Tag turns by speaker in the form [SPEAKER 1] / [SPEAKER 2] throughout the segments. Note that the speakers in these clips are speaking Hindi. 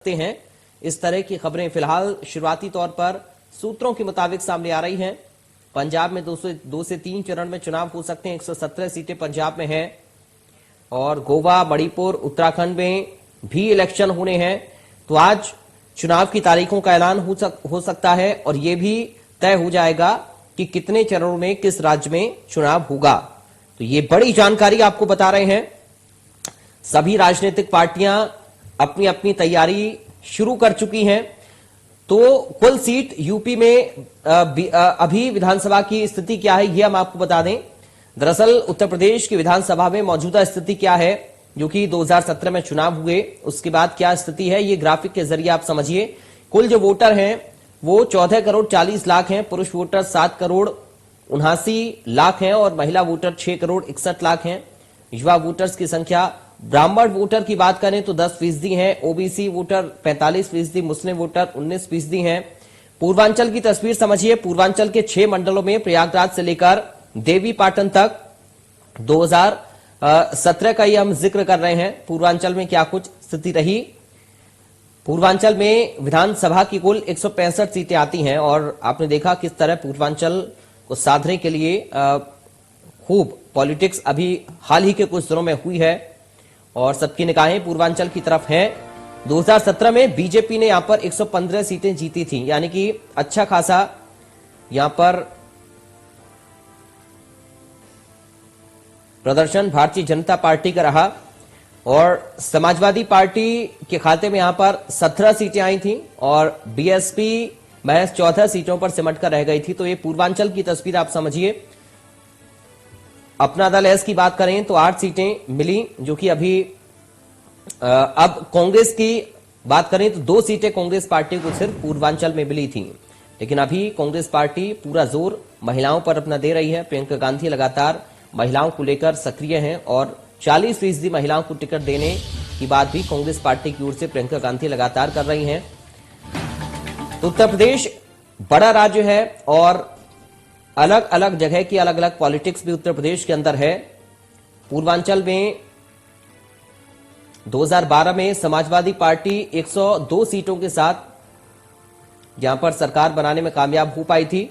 [SPEAKER 1] हैं। इस तरह की खबरें फिलहाल शुरुआती तौर पर सूत्रों के मुताबिक सामने आ रही हैं। पंजाब में 2 से 3 चरण में चुनाव हो सकते हैं। 117 सीटें पंजाब में हैं और गोवा, मणिपुर, उत्तराखंड में भी इलेक्शन होने हैं। तो आज चुनाव की तारीखों का ऐलान हो सकता है और यह भी तय हो जाएगा कि कितने चरणों में किस राज्य में चुनाव होगा। तो ये बड़ी जानकारी आपको बता रहे हैं। सभी राजनीतिक पार्टियां अपनी अपनी तैयारी शुरू कर चुकी हैं। तो कुल सीट यूपी में अभी विधानसभा की स्थिति क्या है, यह हम आपको बता दें। दरअसल उत्तर प्रदेश की विधानसभा में मौजूदा स्थिति क्या है, जो कि 2017 में चुनाव हुए, उसके बाद क्या स्थिति है, ये ग्राफिक के जरिए आप समझिए। कुल जो वोटर हैं वो 14 करोड़ 40 लाख हैं। पुरुष वोटर 7 करोड़ 79 लाख हैं और महिला वोटर 6 करोड़ 61 लाख हैं। युवा वोटर्स की संख्या, ब्राह्मण वोटर की बात करें तो 10% है, ओबीसी वोटर 45%, मुस्लिम वोटर 19% हैं। पूर्वांचल की तस्वीर समझिए। पूर्वांचल के 6 मंडलों में प्रयागराज से लेकर देवी पाटन तक 2017 का ये हम जिक्र कर रहे हैं। पूर्वांचल में क्या कुछ स्थिति रही। पूर्वांचल में विधानसभा की कुल 165 सीटें आती हैं और आपने देखा किस तरह पूर्वांचल को साधने के लिए खूब पॉलिटिक्स अभी हाल ही के कुछ दिनों में हुई है और सबकी निगाहें पूर्वांचल की तरफ हैं। 2017 में बीजेपी ने यहां पर 115 सीटें जीती थी, यानी कि अच्छा खासा यहां पर प्रदर्शन भारतीय जनता पार्टी का रहा और समाजवादी पार्टी के खाते में यहां पर 17 सीटें आई थी और बीएसपी महज 14 सीटों पर सिमटकर रह गई थी। तो ये पूर्वांचल की तस्वीर आप समझिए। अपना दल एस की बात करें तो 8 सीटें मिली, जो कि अभी अब कांग्रेस की बात करें तो 2 सीटें कांग्रेस पार्टी को सिर्फ पूर्वांचल में मिली थी। लेकिन अभी कांग्रेस पार्टी पूरा जोर महिलाओं पर अपना दे रही है। प्रियंका गांधी लगातार महिलाओं को लेकर सक्रिय हैं और 40% महिलाओं को टिकट देने की बात भी कांग्रेस पार्टी की ओर से प्रियंका गांधी लगातार कर रही हैं। तो उत्तर प्रदेश बड़ा राज्य है और अलग अलग जगह की अलग अलग पॉलिटिक्स भी उत्तर प्रदेश के अंदर है। पूर्वांचल में 2012 में समाजवादी पार्टी 102 सीटों के साथ यहां पर सरकार बनाने में कामयाब हो पाई थी।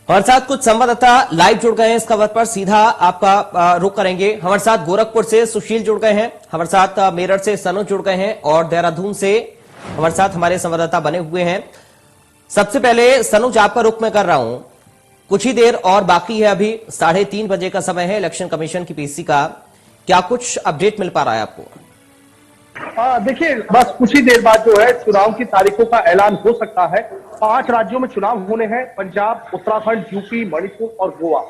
[SPEAKER 1] हमारे साथ कुछ संवाददाता लाइव जुड़ गए हैं इस खबर पर, सीधा आपका रुख करेंगे। हमारे साथ गोरखपुर से सुशील जुड़ गए हैं, हमारे साथ मेरठ से सनु जुड़ गए हैं और देहरादून से हमारे साथ हमारे संवाददाता बने हुए हैं। सबसे पहले सनुज आपका रुख मैं कर रहा हूं। कुछ ही देर और बाकी है, अभी 3:30 बजे का समय है इलेक्शन कमीशन की पीसी का। क्या कुछ अपडेट मिल पा रहा है आपको?
[SPEAKER 2] देखिए, बस कुछ ही देर बाद जो है चुनाव की तारीखों का ऐलान हो सकता है। 5 राज्यों में चुनाव होने हैं, पंजाब, उत्तराखंड, यूपी, मणिपुर और गोवा।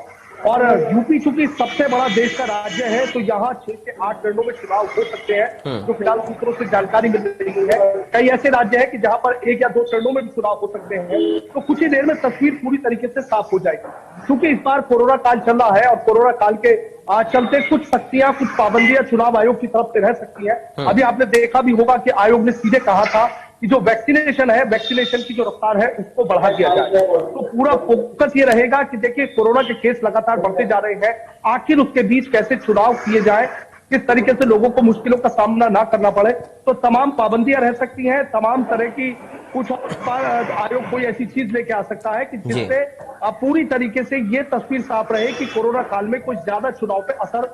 [SPEAKER 2] और यूपी चूंकि सबसे बड़ा देश का राज्य है तो यहाँ 6 से 8 चरणों में चुनाव हो सकते हैं, जो फिलहाल सूत्रों से जानकारी मिल रही है। कई ऐसे राज्य हैं कि जहां पर 1 या 2 चरणों में भी चुनाव हो सकते हैं। तो कुछ ही देर में तस्वीर पूरी तरीके से साफ हो जाएगी। क्योंकि इस बार कोरोना काल चल रहा है और कोरोना काल के चलते कुछ सख्तियां, कुछ पाबंदियां चुनाव आयोग की तरफ से रह सकती है। अभी आपने देखा भी होगा कि आयोग ने सीधे कहा था कि जो वैक्सीनेशन है, वैक्सीनेशन की जो रफ्तार है उसको बढ़ा दिया जाए। तो पूरा फोकस ये रहेगा कि देखिए कोरोना के केस लगातार बढ़ते जा रहे हैं, आखिर उसके बीच कैसे चुनाव किए जाए, किस तरीके से लोगों को मुश्किलों का सामना ना करना पड़े। तो तमाम पाबंदियां रह सकती हैं, तमाम तरह की कुछ आयोग कोई ऐसी चीज लेके आ सकता है कि जिससे पूरी तरीके से ये तस्वीर साफ रहे कि कोरोना काल में कुछ ज्यादा चुनाव पे असर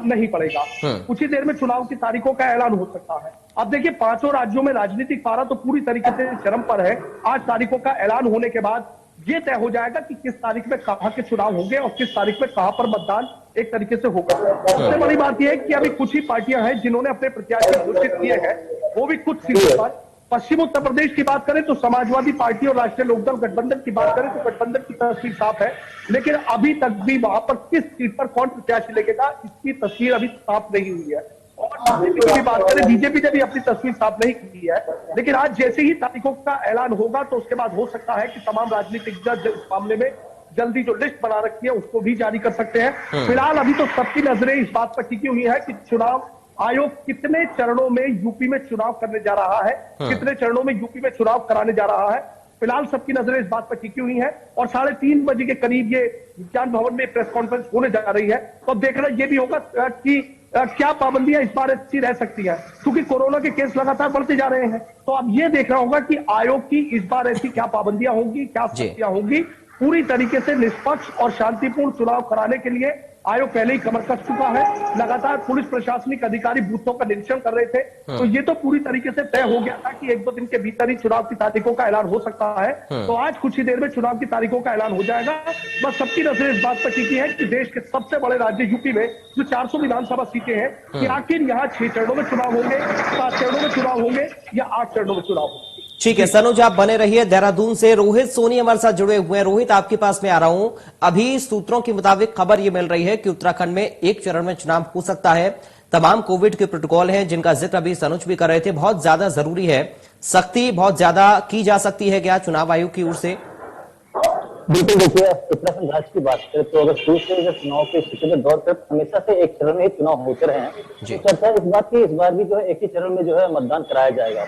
[SPEAKER 2] नहीं पड़ेगा। कुछ ही देर में चुनाव की तारीखों का ऐलान हो सकता है। अब देखिए, 5 राज्यों में राजनीतिक पारा तो पूरी तरीके से चरम पर है। आज तारीखों का ऐलान होने के बाद ये तय हो जाएगा कि किस तारीख में कहां के चुनाव होंगे और किस तारीख में कहां पर मतदान एक तरीके से होगा। सबसे बड़ी बात यह है कि अभी कुछ ही पार्टियां हैं जिन्होंने अपने प्रत्याशी घोषित किए हैं, वो भी कुछ सीटों पर। पश्चिम उत्तर प्रदेश की बात करें तो समाजवादी पार्टी और राष्ट्रीय लोकदल गठबंधन की बात करें तो गठबंधन की तस्वीर साफ है, लेकिन अभी तक भी वहां पर किस सीट पर कौन प्रत्याशी लगेगा इसकी तस्वीर अभी साफ नहीं हुई है। और बीजेपी की भी बात करें, बीजेपी ने भी अपनी तस्वीर साफ नहीं की है। लेकिन आज जैसे ही तारीखों का ऐलान होगा तो उसके बाद हो सकता है कि तमाम राजनीतिक दल इस मामले में जल्दी जो लिस्ट बना रखी है उसको भी जारी कर सकते हैं। फिलहाल अभी तो सबकी नजरें इस बात पर टिकी हुई है कि चुनाव आयोग कितने चरणों में यूपी में चुनाव करने जा रहा है, कितने चरणों में यूपी में चुनाव कराने जा रहा है। फिलहाल सबकी नजरें इस बात पर टिकी हुई हैं और 3:30 बजे के करीब ये विज्ञान भवन में प्रेस कॉन्फ्रेंस होने जा रही है। तो अब देखना ये भी होगा कि क्या पाबंदियां इस बार ऐसी रह सकती है, क्योंकि कोरोना के केस लगातार बढ़ते जा रहे हैं। तो अब ये देखना होगा कि आयोग की इस बार ऐसी क्या पाबंदियां होंगी, क्या सख्तियां होंगी। पूरी तरीके से निष्पक्ष और शांतिपूर्ण चुनाव कराने के लिए आयोग पहले ही कमर कस चुका है। लगातार पुलिस प्रशासनिक अधिकारी बूथों का निरीक्षण कर रहे थे। तो ये तो पूरी तरीके से तय हो गया था कि 1-2 दिन के भीतर ही चुनाव की तारीखों का ऐलान हो सकता है। तो आज कुछ ही देर में चुनाव की तारीखों का ऐलान हो जाएगा। बस सबकी नजरें इस बात पर टिकी है कि देश के सबसे बड़े राज्य यूपी में जो 400 विधानसभा सीटें हैं, कि आखिर यहाँ 6 चरणों में चुनाव होंगे, 7 चरणों में चुनाव होंगे या 8 चरणों में चुनाव होंगे।
[SPEAKER 1] ठीक है सनुज, आप बने रहिए। देहरादून से रोहित सोनी हमारे साथ जुड़े हुए हैं। रोहित, आपके पास में आ रहा हूं। अभी सूत्रों के मुताबिक खबर यह मिल रही है कि उत्तराखंड में 1 चरण में चुनाव हो सकता है। तमाम कोविड के प्रोटोकॉल हैं जिनका जिक्र अभी सनुज भी कर रहे थे, बहुत ज्यादा जरूरी है, सख्ती बहुत ज्यादा की जा सकती है क्या चुनाव आयोग की ओर से?
[SPEAKER 3] बिल्कुल, देखिए उत्तराखंड राज्य की बात करें तो अगर शुरू से चुनाव की स्थिति में दौर पर हमेशा से 1 चरण में ही चुनाव होते रहे हैं। तो चर्चा इस बात की इस बार भी जो है 1 ही चरण में जो है मतदान कराया जाएगा।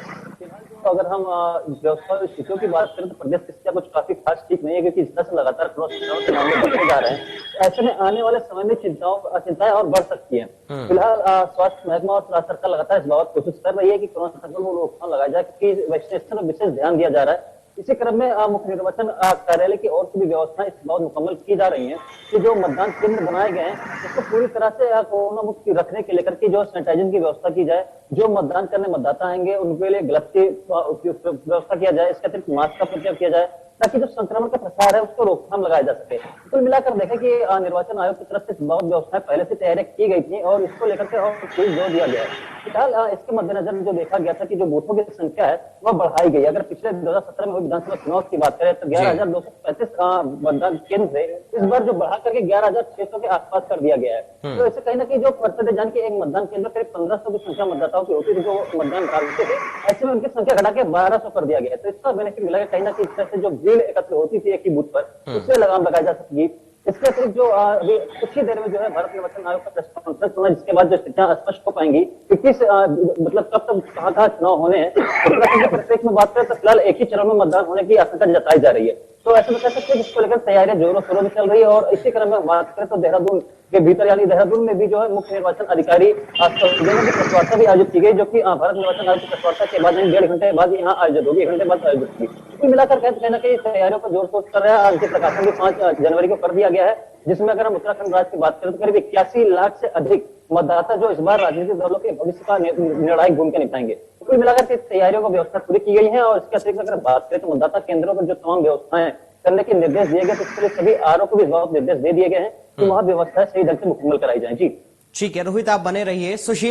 [SPEAKER 3] तो अगर हम व्यवस्था और स्थितियों की बात करें तो प्रदेश की स्थिति कुछ काफी खास ठीक नहीं है, क्योंकि इस तरह से लगातार चुनाव के मामले बढ़ते जा रहे हैं। ऐसे में आने वाले समय में चिंताएं और बढ़ सकती है। फिलहाल स्वास्थ्य महकमा और राज्य सरकार लगातार इस बाबत कोशिश कर रही है कि कोरोना संक्रमण को रोकथाम लगाया जाए, क्योंकि वैक्सीनेशन पर विशेष ध्यान दिया जा रहा है। इसी क्रम में मुख्य निर्वाचन कार्यालय की ओर से भी व्यवस्थाएं इस बात मुकम्मल की जा रही हैं कि जो मतदान केंद्र बनाए गए हैं उसको पूरी तरह से कोरोना मुक्त रखने के लेकर के जो सैनिटाइजिंग की व्यवस्था की जाए, जो मतदान करने मतदाता आएंगे उनके लिए ग्लव्स की व्यवस्था किया जाए, इसके अतिरिक्त मास्क का प्रयोग किया जाए, ताकि जो संक्रमण का प्रसार है उसको रोकथाम लगाया जा सके। कुल मिलाकर देखें कि निर्वाचन आयोग की तरफ से बहुत व्यवस्थाएं पहले से तैयारी की गई थी और इसको लेकर के और तेज जोर दिया गया है। फिलहाल इसके मद्देनजर जो देखा गया था कि जो बूथों की संख्या है वह बढ़ाई गई। अगर पिछले 2017 में हुए विधानसभा चुनाव की बात करें तो 11,235 मतदान केंद्र थे, इस बार जो बढ़ा करके 11,600 के आसपास कर दिया गया है। तो ऐसे कहीं ना कहीं जो परसेंटेज जान के एक मतदान केंद्र करीब 1500 की संख्या मतदाताओं की होती थी जो मतदान डालते थे, ऐसे में उनकी संख्या घटा के 1200 कर दिया गया है। तो इसका बेनिफिट मिला कहीं ना कहीं इस तरह से जो भीड़ एकत्र होती थी एक ही बूथ पर, उससे लगाम लगाई जा सकेगी। इसके अतिरिक्त जो अभी कुछ ही देर में जो है भारत निर्वाचन आयोग का प्रेस कॉन्फ्रेंस होना, जिसके बाद जो स्थितियां स्पष्ट हो पाएंगी कि किस मतलब कब तक कहाँ चुनाव होने हैं। उत्तराखंड के प्रत्येक में बात करें तो फिलहाल 1 ही चरण में मतदान होने की आशंका जताई जा रही है। तो ऐसे में कह सकते हैं जिसको लेकर तैयारियां जोरों शोरों में चल रही है। और इसी क्रम में बात करें तो देहरादून के भीतर यानी देहरादून में भी जो है मुख्य निर्वाचन अधिकारी प्रेस वार्ता भी आयोजित की गई, जो कि भारत निर्वाचन आयोग की प्रेस वार्ता के बाद 1.5 घंटे बाद यहाँ आयोजित होगी, 1 घंटे बाद आयोजित होगी। कुल मिलाकर कहीं ना कहीं तैयारियों पर जोर शोर कर रहा है। आज के प्रकाशन भी 5 जनवरी को कर दिया गया है, जिसमें अगर हम उत्तराखंड राज्य की बात करें तो करीब 81 लाख से अधिक मतदाता जो इस बार राजनीतिक दलों के भविष्य का निर्णायक भूमिका निभाएंगे। कुल मिलाकर के तैयारियों की व्यवस्था पूरी की गई है। और इसके अतिरिक्त अगर बात करें तो मतदाता केंद्रों पर जो तमाम व्यवस्थाएं करने के निर्देश दिए गए, तो इसके लिए सभी आरओ को भी निर्देश दे दिए गए हैं कि वहां व्यवस्थाएं सही ढंग से मुकम्मल कराई जाए। जी
[SPEAKER 1] ठीक है रोहित, आप बने रहिए। सुशील